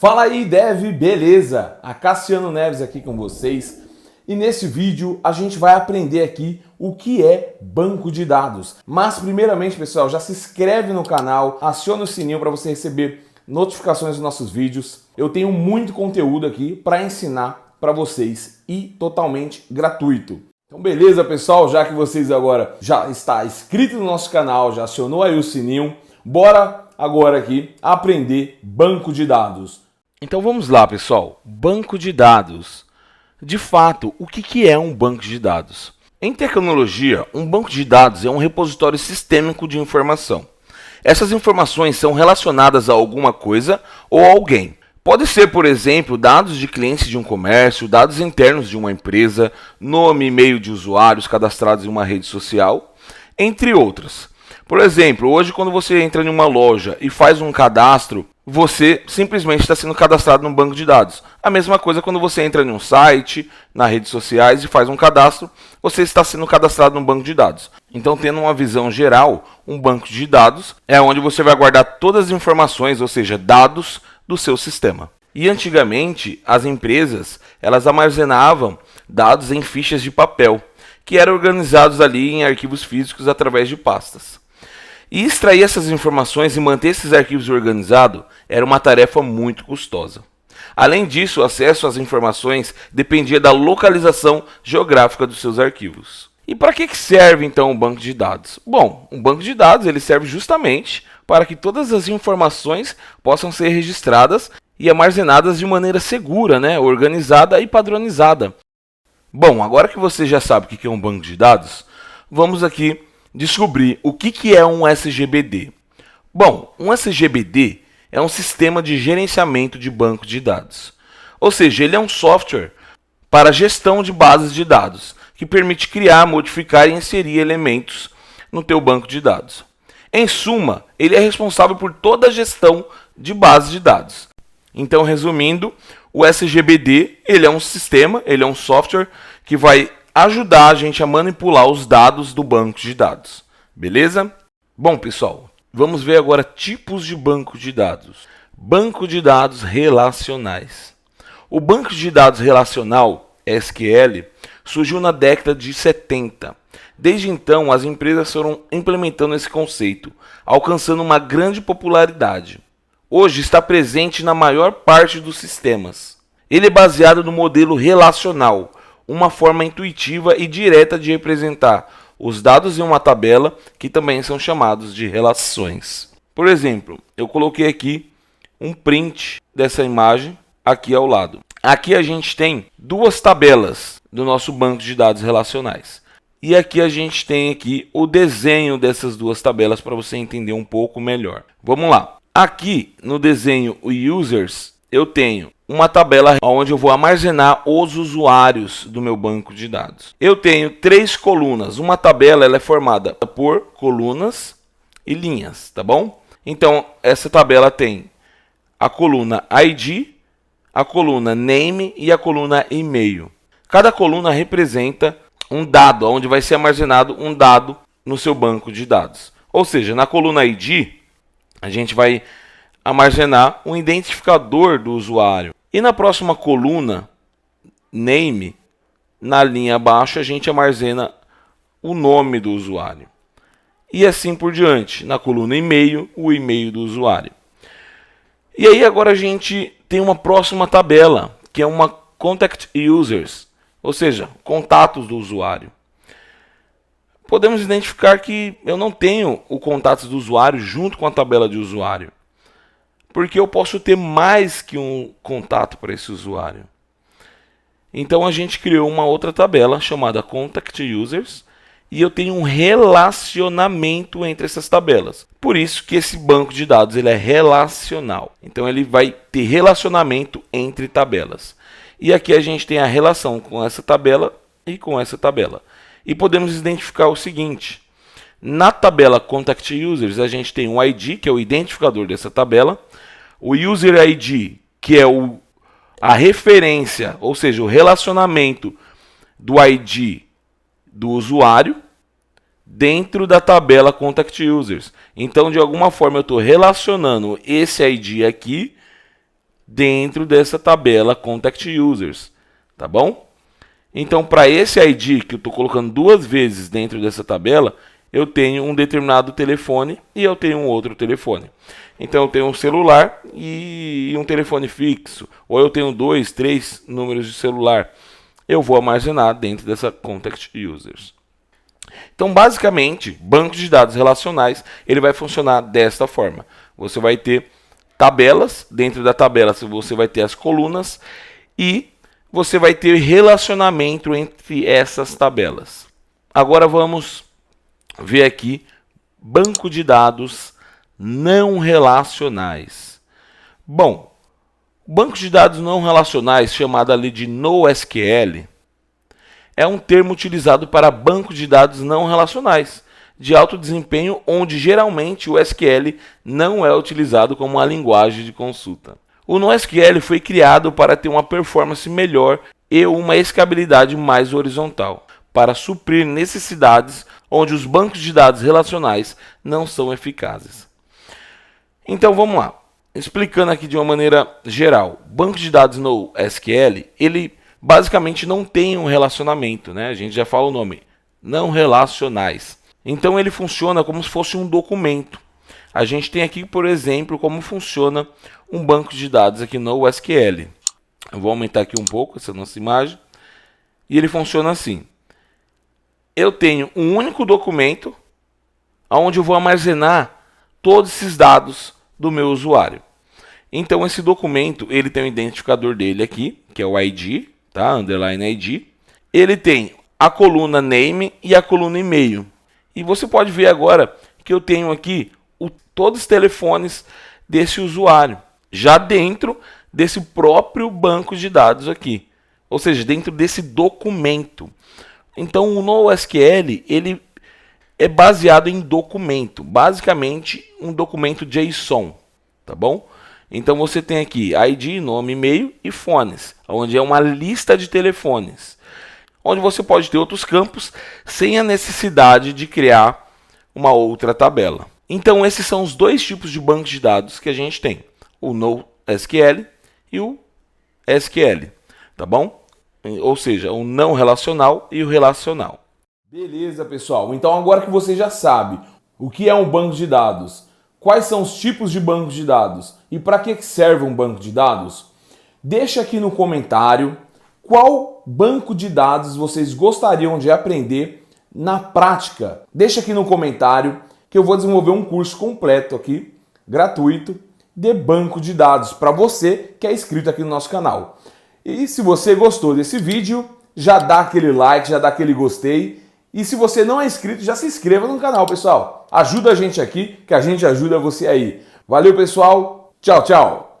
Fala aí, Dev, beleza? A Cassiano Neves aqui com vocês. E nesse vídeo a gente vai aprender aqui o que é banco de dados. Mas primeiramente, pessoal, já se inscreve no canal, aciona o sininho para você receber notificações dos nossos vídeos. Eu tenho muito conteúdo aqui para ensinar para vocês e totalmente gratuito. Então beleza, pessoal, já que vocês agora já está inscrito no nosso canal, já acionou aí o sininho, bora agora aqui aprender banco de dados. Então vamos lá, pessoal. Banco de dados. De fato, o que é um banco de dados? Em tecnologia, um banco de dados é um repositório sistêmico de informação. Essas informações são relacionadas a alguma coisa ou a alguém. Pode ser, por exemplo, dados de clientes de um comércio, dados internos de uma empresa, nome e e-mail de usuários cadastrados em uma rede social, entre outras. Por exemplo, hoje quando você entra em uma loja e faz um cadastro, você simplesmente está sendo cadastrado no banco de dados. A mesma coisa quando você entra em um site, nas redes sociais e faz um cadastro, você está sendo cadastrado no banco de dados. Então, tendo uma visão geral, um banco de dados é onde você vai guardar todas as informações, ou seja, dados do seu sistema. E antigamente, as empresas elas armazenavam dados em fichas de papel, que eram organizados ali em arquivos físicos através de pastas. E extrair essas informações e manter esses arquivos organizados era uma tarefa muito custosa. Além disso, o acesso às informações dependia da localização geográfica dos seus arquivos. E para que serve então o banco de dados? Bom, um banco de dados ele serve justamente para que todas as informações possam ser registradas e armazenadas de maneira segura, organizada e padronizada. Bom, agora que você já sabe o que é um banco de dados, vamos aqui descobrir o que é um SGBD. Bom, um SGBD é um sistema de gerenciamento de banco de dados. Ou seja, ele é um software para gestão de bases de dados, que permite criar, modificar e inserir elementos no teu banco de dados. Em suma, ele é responsável por toda a gestão de bases de dados. Então, resumindo, o SGBD ele é um sistema, ele é um software que vai ajudar a gente a manipular os dados do banco de dados. Beleza? Bom, pessoal, vamos ver agora tipos de banco de dados. Banco de dados relacionais. O banco de dados relacional, SQL, surgiu na década de 70. Desde então, as empresas foram implementando esse conceito, alcançando uma grande popularidade. Hoje está presente na maior parte dos sistemas. Ele é baseado no modelo relacional, uma forma intuitiva e direta de representar os dados em uma tabela, que também são chamados de relações. Por exemplo, eu coloquei aqui um print dessa imagem aqui ao lado. Aqui a gente tem duas tabelas do nosso banco de dados relacionais. E aqui a gente tem aqui o desenho dessas duas tabelas para você entender um pouco melhor. Vamos lá. Aqui no desenho Users, eu tenho uma tabela onde eu vou armazenar os usuários do meu banco de dados. Eu tenho três colunas. Uma tabela ela é formada por colunas e linhas, tá bom? Então, essa tabela tem a coluna ID, a coluna Name e a coluna E-mail. Cada coluna representa um dado, onde vai ser armazenado um dado no seu banco de dados. Ou seja, na coluna ID, a gente vai armazenar um identificador do usuário. E na próxima coluna, Name, na linha abaixo, a gente armazena o nome do usuário. E assim por diante. Na coluna e-mail, o e-mail do usuário. E aí agora a gente tem uma próxima tabela, que é uma Contact Users, ou seja, contatos do usuário. Podemos identificar que eu não tenho o contatos do usuário junto com a tabela de usuário, porque eu posso ter mais que um contato para esse usuário. Então a gente criou uma outra tabela chamada Contact Users e eu tenho um relacionamento entre essas tabelas. Por isso que esse banco de dados ele é relacional. Então ele vai ter relacionamento entre tabelas. E aqui a gente tem a relação com essa tabela e com essa tabela. E podemos identificar o seguinte. Na tabela Contact Users a gente tem o ID, que é o identificador dessa tabela. O User ID, que é a referência, ou seja, o relacionamento do ID do usuário dentro da tabela Contact Users. Então, de alguma forma, eu estou relacionando esse ID aqui dentro dessa tabela Contact Users, tá bom? Então, para esse ID que eu estou colocando 2 vezes dentro dessa tabela, eu tenho um determinado telefone e eu tenho um outro telefone. Então, eu tenho um celular e um telefone fixo, ou eu tenho 2, 3 números de celular. Eu vou armazenar dentro dessa Contact Users. Então, basicamente, banco de dados relacionais, ele vai funcionar desta forma. Você vai ter tabelas, dentro da tabela você vai ter as colunas e você vai ter relacionamento entre essas tabelas. Agora vamos ver aqui banco de dados não relacionais. Bom, banco de dados não relacionais, chamado ali de NoSQL, é um termo utilizado para banco de dados não relacionais, de alto desempenho, onde geralmente o SQL não é utilizado como uma linguagem de consulta. O NoSQL foi criado para ter uma performance melhor e uma escalabilidade mais horizontal, para suprir necessidades onde os bancos de dados relacionais não são eficazes. Então vamos lá, explicando aqui de uma maneira geral. Banco de dados NoSQL, ele basicamente não tem um relacionamento, né? A gente já fala o nome, não relacionais. Então ele funciona como se fosse um documento. A gente tem aqui, por exemplo, como funciona um banco de dados aqui no SQL. Eu vou aumentar aqui um pouco essa nossa imagem. E ele funciona assim. Eu tenho um único documento onde eu vou armazenar todos esses dados do meu usuário. Então esse documento, ele tem o identificador dele aqui, que é o ID, tá? Underline ID. Ele tem a coluna name e a coluna e-mail. E você pode ver agora que eu tenho aqui todos os telefones desse usuário, já dentro desse próprio banco de dados aqui, ou seja, dentro desse documento. Então o NoSQL, ele é baseado em documento, basicamente um documento JSON, tá bom? Então você tem aqui ID, nome, e-mail e fones, onde é uma lista de telefones, onde você pode ter outros campos sem a necessidade de criar uma outra tabela. Então esses são os 2 tipos de bancos de dados que a gente tem, o NoSQL e o SQL, tá bom? Ou seja, o não relacional e o relacional. Beleza, pessoal. Então agora que você já sabe o que é um banco de dados, quais são os tipos de bancos de dados e para que serve um banco de dados, deixa aqui no comentário qual banco de dados vocês gostariam de aprender na prática. Deixa aqui no comentário que eu vou desenvolver um curso completo aqui, gratuito, de banco de dados para você que é inscrito aqui no nosso canal. E se você gostou desse vídeo, já dá aquele like, já dá aquele gostei. E se você não é inscrito, já se inscreva no canal, pessoal. Ajuda a gente aqui, que a gente ajuda você aí. Valeu, pessoal. Tchau, tchau.